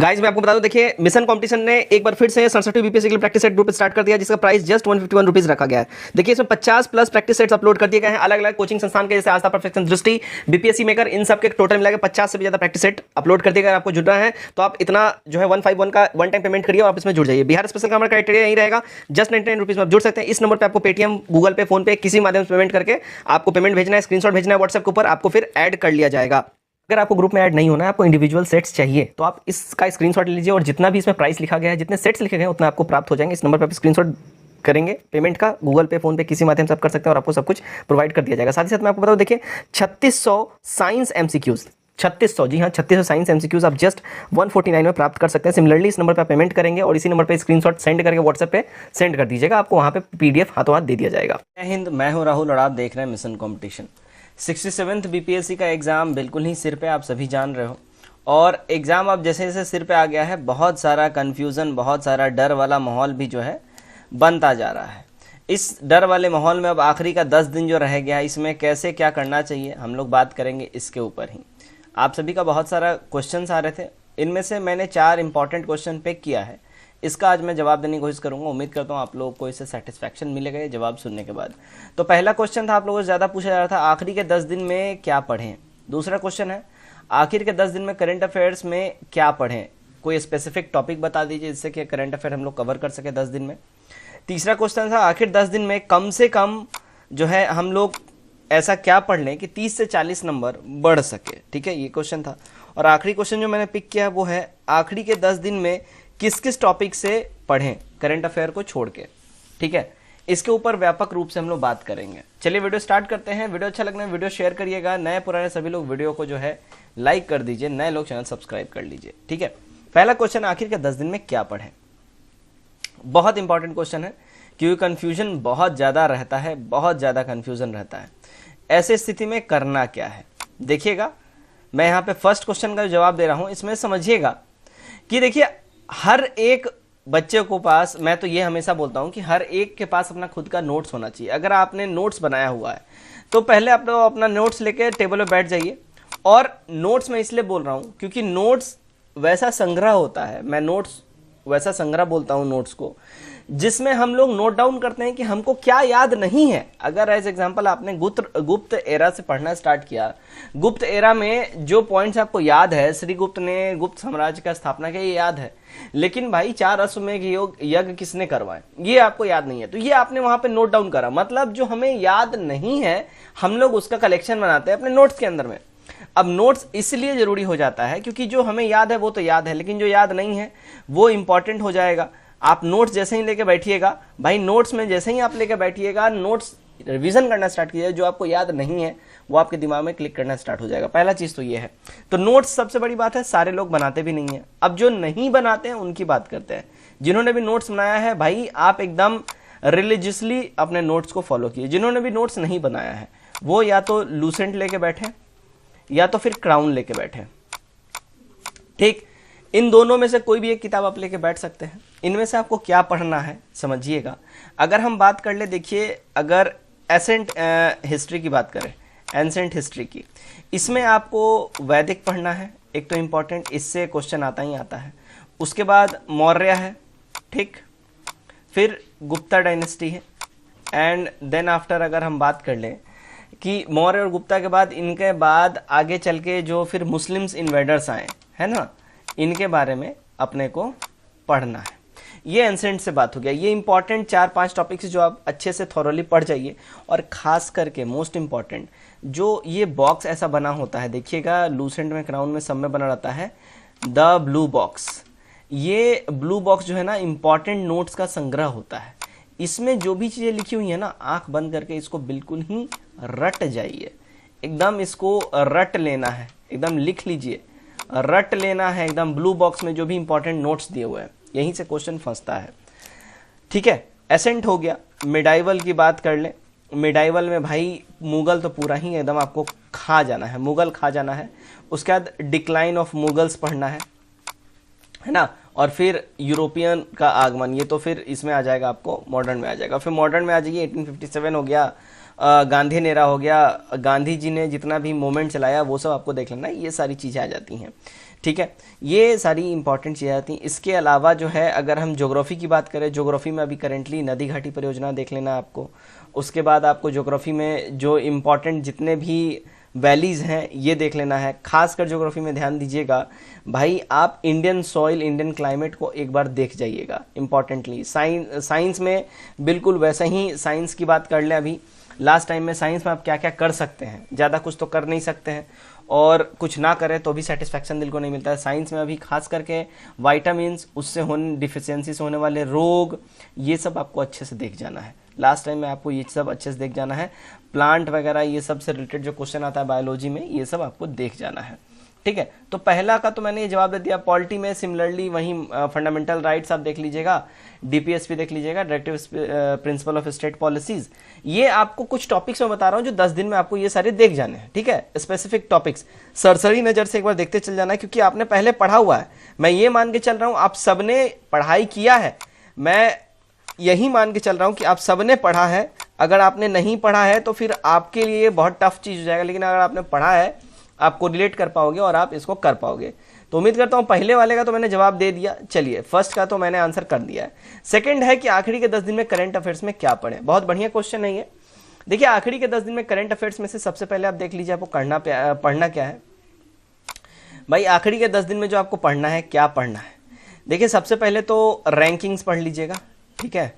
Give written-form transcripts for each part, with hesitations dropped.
Guys मैं आपको बता दूं, देखिए मिशन कंपटीशन ने एक बार फिर से 67 बीपीएससी के लिए प्रैक्टिस सेट ग्रुप स्टार्ट कर दिया, जिसका प्राइस जस्ट 151 रुपीज रखा गया है। देखिए इसमें 50 प्लस प्रैक्टिस सेट्स अपलोड कर दिए गए हैं अलग अलग कोचिंग संस्थान के, जैसे आस्था, परफेक्शन, दृष्टि, बीपीएससी मेकर, इन सब के टोटल मिलाकर 50 से भी ज्यादा प्रैक्टिस सेट अपलोड कर दिए गए। आपको जुड़ना है तो आप इतना जो है 151 का वन टाइम पेमेंट करिए और आप इसमें जुड़ जाइए। बिहार स्पेशल का हमारा क्राइटेरिया यही रहेगा, जस्ट 99 रुपीज में आप जुड़ सकते हैं। इस नंबर पर आपको पेटीएम, गूगल पे, फोन पे किसी माध्यम से पेमेंट करके आपको पेमेंट भेजना है, स्क्रीनशॉट भेजना है व्हाट्सएप के ऊपर, आपको फिर ऐड कर लिया जाएगा। अगर आपको ग्रुप में ऐड नहीं होना है, आपको इंडिविजुअल सेट्स चाहिए, तो आप इसका स्क्रीनशॉट ले लीजिए और जितना भी इसमें प्राइस लिखा गया है, जितने सेट्स लिखे गए हैं उतना आपको प्राप्त हो जाएंगे। इस नंबर पर आप स्क्रीनशॉट करेंगे, पेमेंट का गूगल पे, फोन पे किसी माध्यम से आप कर सकते हैं और आपको सब कुछ प्रोवाइड कर दिया जाएगा। साथ ही साथ मैं आपको बताऊं, देखिए 3600 साइंस एमसीक्यूज, 3600, जी हाँ 3600 साइंस एमसीक्यूज आप जस्ट 149 में प्राप्त कर सकते हैं। सिमिलरली इस नंबर पर पेमेंट करेंगे और इसी नंबर पर स्क्रीनशॉट सेंड करके व्हाट्सएप पे सेंड कर दीजिएगा, आपको वहाँ पे पीडीएफ हाथों हाथ दे दिया जाएगा। जय हिंद, मैं हूं राहुल और आप देख रहे हैं मिशन कंपटीशन। 67th बीपीएससी का एग्ज़ाम बिल्कुल ही सिर पे, आप सभी जान रहे हो। और एग्ज़ाम अब जैसे जैसे सिर पे आ गया है, बहुत सारा कन्फ्यूज़न, बहुत सारा डर वाला माहौल भी जो है बनता जा रहा है। इस डर वाले माहौल में अब आखिरी का 10 दिन जो रह गया है, इसमें कैसे क्या करना चाहिए हम लोग बात करेंगे इसके ऊपर ही। आप सभी का बहुत सारा क्वेश्चंस आ रहे थे, इनमें से मैंने 4 इंपॉर्टेंट क्वेश्चन पिक किया है। इसका आज मैं जवाब देने की कोशिश करूंगा। उम्मीद करता हूं आप लोगों को इससे सेटिस्फैक्शन मिलेगा ये जवाब सुनने के बाद। तो पहला क्वेश्चन था, आप लोगों से ज़्यादा पूछा जा रहा था आखिरी के 10 दिन में क्या पढ़ें। दूसरा क्वेश्चन है, आखिर के 10 दिन में करंट अफेयर्स में क्या पढ़ें, कोई स्पेसिफिक टॉपिक बता दीजिए जिससे कि करंट अफेयर हम लोग कवर कर सके 10 दिन में। तीसरा क्वेश्चन था, आखिर 10 दिन में कम से कम जो है हम लोग ऐसा क्या पढ़ लें कि 30 से 40 नंबर बढ़ सके। ठीक है, ये क्वेश्चन था। और आखिरी क्वेश्चन जो मैंने पिक किया है वो है, आखिरी के 10 दिन में किस किस टॉपिक से पढ़ें करंट अफेयर को छोड़ के। ठीक है, इसके ऊपर व्यापक रूप से हम लोग बात करेंगे। चलिए वीडियो स्टार्ट करते हैं। वीडियो अच्छा लगना है वीडियो शेयर करिएगा, नए पुराने सभी लोग वीडियो को जो है लाइक कर दीजिए, नए लोग चैनल सब्सक्राइब कर लीजिए। ठीक है, पहला क्वेश्चन, आखिर के 10 दिन में क्या पढ़ें। बहुत इंपॉर्टेंट क्वेश्चन है क्योंकि कन्फ्यूजन बहुत ज़्यादा रहता है, बहुत ज़्यादा कन्फ्यूजन रहता है। ऐसे स्थिति में करना क्या है, देखिएगा। मैं यहाँ पे फर्स्ट क्वेश्चन का जवाब दे रहा हूँ, इसमें समझिएगा कि देखिए हर एक बच्चे को पास, मैं तो ये हमेशा बोलता हूँ कि हर एक के पास अपना खुद का नोट्स होना चाहिए। अगर आपने नोट्स बनाया हुआ है तो पहले आप लोग अपना नोट्स लेके टेबल पे बैठ जाइए। और नोट्स मैं इसलिए बोल रहा हूँ क्योंकि नोट्स वैसा संग्रह होता है, मैं नोट्स वैसा संग्रह बोलता हूँ नोट्स को, जिसमें हम लोग नोट डाउन करते हैं कि हमको क्या याद नहीं है। अगर एज एग्जांपल आपने गुप्त एरा से पढ़ना स्टार्ट किया, गुप्त एरा में जो पॉइंट्स आपको याद है, श्री गुप्त ने गुप्त साम्राज्य का स्थापना किया, ये याद है, लेकिन भाई 4 अश्वमेध यज्ञ किसने करवाए ये आपको याद नहीं है, तो ये आपने वहां पे नोट डाउन करा। मतलब जो हमें याद नहीं है हम लोग उसका कलेक्शन बनाते हैं अपने नोट्स के अंदर में। अब नोट्स इसलिए जरूरी हो जाता है क्योंकि जो हमें याद है वो तो याद है, लेकिन जो याद नहीं है वो इंपॉर्टेंट हो जाएगा। आप नोट्स जैसे ही लेके बैठिएगा भाई, नोट्स में जैसे ही आप लेके बैठिएगा, नोट्स रिवीजन करना स्टार्ट कीजिए। जो आपको याद नहीं है वो आपके दिमाग में क्लिक करना स्टार्ट हो जाएगा। पहला चीज तो ये है। तो नोट्स सबसे बड़ी बात है, सारे लोग बनाते भी नहीं है। अब जो नहीं बनाते हैं उनकी बात करते हैं। जिन्होंने भी नोट्स बनाया है भाई, आप एकदम रिलीजियसली अपने नोट्स को फॉलो कीजिए। जिन्होंने भी नोट्स नहीं बनाया है वो या तो लूसेंट लेके बैठे या तो फिर क्राउन लेके बैठे। ठीक, इन दोनों में से कोई भी एक किताब आप लेके बैठ सकते हैं। इनमें से आपको क्या पढ़ना है समझिएगा। अगर हम बात कर ले, देखिए अगर एसेंट हिस्ट्री की बात करें, एंसेंट हिस्ट्री की, इसमें आपको वैदिक पढ़ना है, एक तो इम्पॉर्टेंट, इससे क्वेश्चन आता ही आता है। उसके बाद मौर्य है, ठीक, फिर गुप्ता डायनेस्टी है, एंड देन आफ्टर अगर हम बात कर लें कि मौर्य और गुप्ता के बाद, इनके बाद आगे चल के जो फिर मुस्लिम्स इन्वेडर्स आए है ना, इनके बारे में अपने को पढ़ना है। ये एंसेंट से बात हो गया। ये इंपॉर्टेंट 4-5 टॉपिक्स जो आप अच्छे से थॉरोली पढ़ जाइए। और खास करके मोस्ट इंपॉर्टेंट, जो ये बॉक्स ऐसा बना होता है, देखिएगा लूसेंट में, क्राउन में, सब में बना रहता है द ब्लू बॉक्स। ये ब्लू बॉक्स जो है ना, इंपॉर्टेंट नोट्स का संग्रह होता है। इसमें जो भी चीज़ें लिखी हुई है ना, आंख बंद करके इसको बिल्कुल ही रट जाइए, एकदम इसको रट लेना है, एकदम लिख लीजिए, रट लेना है एकदम। ब्लू बॉक्स में जो भी इंपॉर्टेंट नोट्स दिए हुए हैं, यहीं से क्वेश्चन फंसता है। ठीक है, एसेंट हो गया। मिडाइवल की बात कर लें, मिडाइवल में भाई मुगल तो पूरा ही एकदम आपको खा जाना है, मुगल खा जाना है। उसके बाद डिक्लाइन ऑफ मुगल्स पढ़ना है ना, और फिर यूरोपियन का आगमन, ये तो फिर इसमें आ जाएगा, आपको मॉडर्न में आ जाएगा। फिर मॉडर्न में आ जाइए, 1857 हो गया, गांधी नेरा हो गया, गांधी जी ने जितना भी मूवमेंट चलाया वो सब आपको देख लेना है, ये सारी चीज़ें आ जाती हैं। ठीक है, ये सारी इंपॉर्टेंट चीज़ें आती हैं। इसके अलावा जो है अगर हम ज्योग्राफी की बात करें, ज्योग्राफी में अभी करेंटली नदी घाटी परियोजना देख लेना आपको। उसके बाद आपको ज्योग्राफी में जो इम्पॉर्टेंट जितने भी वैलीज हैं ये देख लेना है। खासकर ज्योग्राफी में ध्यान दीजिएगा भाई, आप इंडियन सॉइल, इंडियन क्लाइमेट को एक बार देख जाइएगा इंपॉर्टेंटली। साइंस में बिल्कुल वैसे ही साइंस की बात कर लें। अभी लास्ट टाइम में साइंस में आप क्या क्या कर सकते हैं, ज़्यादा कुछ तो कर नहीं सकते हैं, और कुछ ना करें तो भी सेटिस्फैक्शन दिल को नहीं मिलता है। साइंस में अभी खास करके वाइटामिन्स, उससे होने डिफिशियंसी से होने वाले रोग, ये सब आपको अच्छे से देख जाना है। लास्ट टाइम में आपको ये सब अच्छे से देख जाना है। प्लांट वगैरह ये सब से रिलेटेड जो क्वेश्चन आता है बायोलॉजी में, ये सब आपको देख जाना है। ठीक है, तो पहला का तो मैंने ये जवाब दे दिया। पॉलिटी में सिमिलरली वहीं फंडामेंटल राइट्स आप देख लीजिएगा, डीपीएसपी देख लीजिएगा, directive principle of state policies. ये आपको कुछ टॉपिक्स में बता रहा हूँ जो 10 दिन में आपको ये सारे देख जाने हैं। ठीक है, स्पेसिफिक टॉपिक्स सरसरी नजर से एक बार देखते चल जाना है, क्योंकि आपने पहले पढ़ा हुआ है। मैं ये मान के चल रहा हूँ आप सबने पढ़ाई किया है, मैं यही मान के चल रहा हूँ कि आप सबने पढ़ा है। अगर आपने नहीं पढ़ा है तो फिर आपके लिए बहुत टफ चीज हो जाएगा, लेकिन अगर आपने पढ़ा है आपको रिलेट कर पाओगे और आप इसको कर पाओगे। तो उम्मीद करता हूं पहले वाले का तो मैंने जवाब दे दिया। चलिए, फर्स्ट का तो मैंने आंसर कर दिया है। सेकंड है कि आखिरी के 10 दिन में करंट अफेयर्स में क्या पढ़े। बहुत बढ़िया क्वेश्चन है ये। देखिए, आखिरी के 10 दिन में करंट अफेयर्स में से सबसे पहले आप देख लीजिए आपको पढ़ना क्या है। भाई, आखिरी के 10 दिन में जो आपको पढ़ना है, क्या पढ़ना है, देखिए सबसे पहले तो रैंकिंग्स पढ़ लीजिएगा। ठीक है,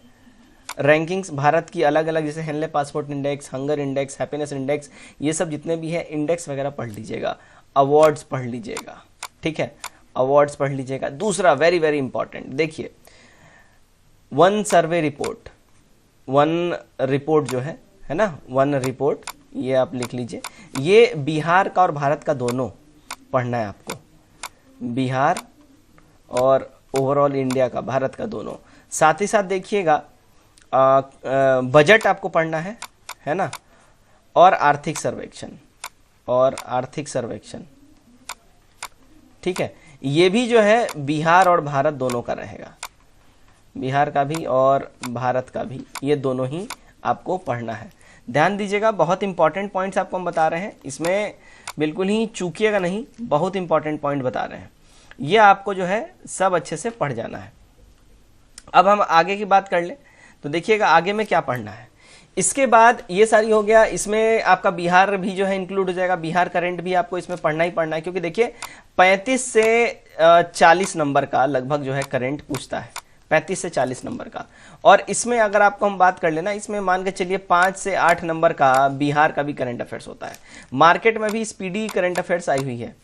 रैंकिंग्स भारत की अलग अलग, जैसे Henley passport index, hunger index, happiness index, ये सब जितने भी है इंडेक्स वगैरह पढ़ लीजिएगा। अवार्ड्स पढ़ लीजिएगा। ठीक है, अवार्ड्स पढ़ लीजिएगा। दूसरा वेरी वेरी इंपॉर्टेंट, देखिए one survey report, one report जो है ना, वन रिपोर्ट, ये आप लिख लीजिए। ये बिहार का और भारत का दोनों पढ़ना है आपको, बिहार और ओवरऑल इंडिया का, भारत का दोनों। साथ ही साथ देखिएगा बजट आपको पढ़ना है ना, और आर्थिक सर्वेक्षण, और आर्थिक सर्वेक्षण। ठीक है, ये भी जो है बिहार और भारत दोनों का रहेगा, बिहार का भी और भारत का भी, ये दोनों ही आपको पढ़ना है। ध्यान दीजिएगा, बहुत इंपॉर्टेंट पॉइंट्स आपको हम बता रहे हैं, इसमें बिल्कुल ही चूकिएगा नहीं, बहुत इंपॉर्टेंट पॉइंट बता रहे हैं। ये आपको जो है सब अच्छे से पढ़ जाना है। अब हम आगे की बात कर लें तो देखिएगा आगे में क्या पढ़ना है। इसके बाद ये सारी हो गया, इसमें आपका बिहार भी जो है इंक्लूड हो जाएगा। बिहार करंट भी आपको इसमें पढ़ना ही पढ़ना है, क्योंकि देखिए 35 से 40 नंबर का लगभग जो है करंट पूछता है, 35 से 40 नंबर का। और इसमें अगर आपको हम बात कर लेना, इसमें मान के चलिए 5 से 8 नंबर का बिहार का भी करंट अफेयर्स होता है। मार्केट में भी स्पीडी करंट अफेयर्स आई हुई है,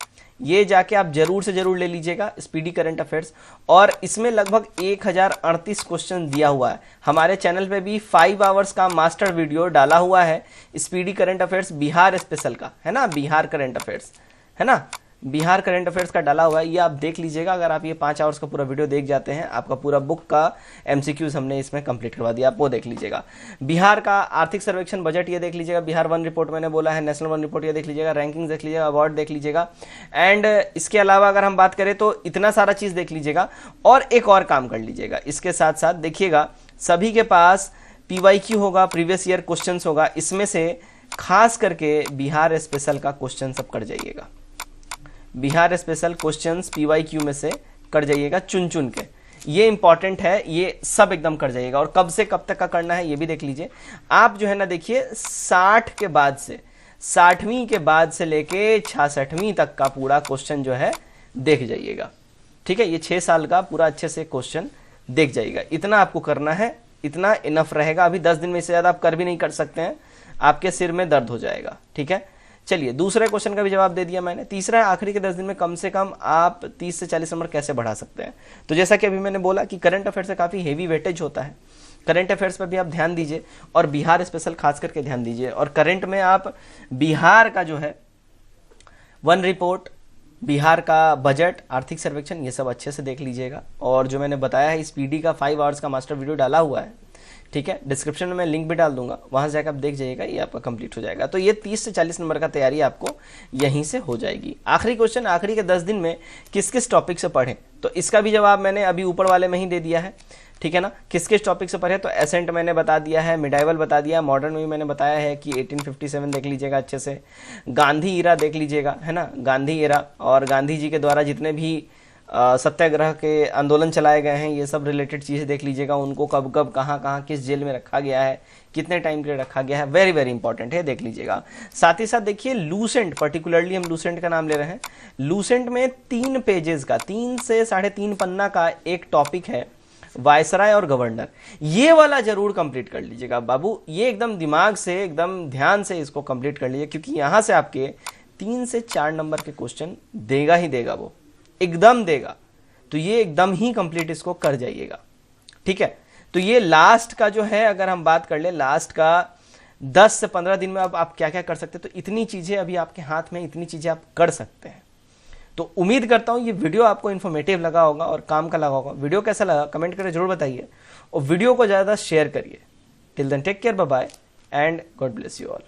ये जाके आप जरूर से जरूर ले लीजिएगा, स्पीडी करंट अफेयर्स। और इसमें लगभग 1038 क्वेश्चन दिया हुआ है। हमारे चैनल पे भी 5 आवर्स का मास्टर वीडियो डाला हुआ है speedy current affairs Bihar special का, है ना, बिहार करंट अफेयर्स, है ना, बिहार करंट अफेयर्स का डाला हुआ है। ये आप देख लीजिएगा। अगर आप ये 5 आवर्स का पूरा वीडियो देख जाते हैं, आपका पूरा बुक का एमसीक्यूज हमने इसमें कंप्लीट करवा दिया, आप वो देख लीजिएगा। बिहार का आर्थिक सर्वेक्षण, बजट, ये देख लीजिएगा। बिहार वन रिपोर्ट मैंने बोला है, नेशनल वन रिपोर्ट ये देख लीजिएगा। रैंकिंग देख लीजिएगा, अवार्ड देख लीजिएगा। एंड इसके अलावा अगर हम बात करें तो इतना सारा चीज देख लीजिएगा। और एक और काम कर लीजिएगा इसके साथ साथ, देखिएगा सभी के पास पीवाईक्यू होगा, प्रीवियस ईयर क्वेश्चन होगा। इसमें से खास करके बिहार स्पेशल का क्वेश्चन सब कर जाइएगा, बिहार स्पेशल क्वेश्चंस पीवाईक्यू में से कर जाइएगा चुन चुन के। ये इंपॉर्टेंट है, ये सब एकदम कर जाइएगा। और कब से कब तक का करना है ये भी देख लीजिए। आप जो है ना, देखिए 60 के बाद से, 60वीं के बाद से लेके 66वीं तक का पूरा क्वेश्चन जो है देख जाइएगा। ठीक है, ये 6 साल का पूरा अच्छे से क्वेश्चन देख जाइएगा। इतना आपको करना है, इतना इनफ रहेगा। अभी 10 दिन में इससे ज्यादा आप कर भी नहीं कर सकते हैं, आपके सिर में दर्द हो जाएगा। ठीक है, चलिए दूसरे क्वेश्चन का भी जवाब दे दिया मैंने। तीसरा है, आखिरी के 10 दिन में कम से कम आप 30 से 40 नंबर कैसे बढ़ा सकते हैं। तो जैसा कि अभी मैंने बोला कि करंट अफेयर से काफी हेवी वेटेज होता है, करंट अफेयर्स पर भी आप ध्यान दीजिए और बिहार स्पेशल खास करके ध्यान दीजिए। और करंट में आप बिहार का जो है वन रिपोर्ट, बिहार का बजट, आर्थिक सर्वेक्षण, ये सब अच्छे से देख लीजिएगा। और जो मैंने बताया है स्पीडी का 5 आवर्स का मास्टर वीडियो डाला हुआ है, ठीक है, डिस्क्रिप्शन में मैं लिंक भी डाल दूंगा, वहां से जाकर आप देख जाइएगा, ये आपका कंप्लीट हो जाएगा। तो ये 30 से 40 नंबर का तैयारी आपको यहीं से हो जाएगी। आखिरी क्वेश्चन, आखिरी के 10 दिन में किस किस टॉपिक से पढ़ें, तो इसका भी जवाब मैंने अभी ऊपर वाले में ही दे दिया है। ठीक है ना। किस किस टॉपिक से पढ़े, तो एसेंट मैंने बता दिया है, मिडाइवल बता दिया है, मॉडर्न में भी मैंने बताया है कि 1857 देख लीजिएगा अच्छे से, गांधी इरा देख लीजिएगा, है ना, गांधी इरा और गांधी जी के द्वारा जितने भी सत्याग्रह के आंदोलन चलाए गए हैं, ये सब रिलेटेड चीज़ें देख लीजिएगा, उनको कब कब कहाँ कहाँ किस जेल में रखा गया है, कितने टाइम के लिए रखा गया है, वेरी वेरी इंपॉर्टेंट है, देख लीजिएगा। साथ ही साथ देखिए लूसेंट, पर्टिकुलरली हम लूसेंट का नाम ले रहे हैं। लूसेंट में 3 पेजेस का, 3 से 3.5 पन्ना का एक टॉपिक है वायसराय और गवर्नर। ये वाला जरूर कंप्लीट कर लीजिएगा बाबू, ये एकदम दिमाग से एकदम ध्यान से इसको कंप्लीट कर लीजिए, क्योंकि यहां से आपके 3 से 4 नंबर के क्वेश्चन देगा ही देगा, वो एकदम देगा। तो ये एकदम ही कंप्लीट इसको कर जाइएगा, ठीक है। तो ये लास्ट का जो है, अगर हम बात कर ले लास्ट का 10 से 15 दिन में अब आप क्या क्या कर सकते हैं, तो इतनी चीजें अभी आपके हाथ में, इतनी चीजें आप कर सकते हैं। तो उम्मीद करता हूं ये वीडियो आपको इन्फॉर्मेटिव लगा होगा और काम का लगा होगा। वीडियो कैसा लगा कमेंट करके जरूर बताइए और वीडियो को ज्यादा शेयर करिए। Till then take care, bye bye and God bless you all.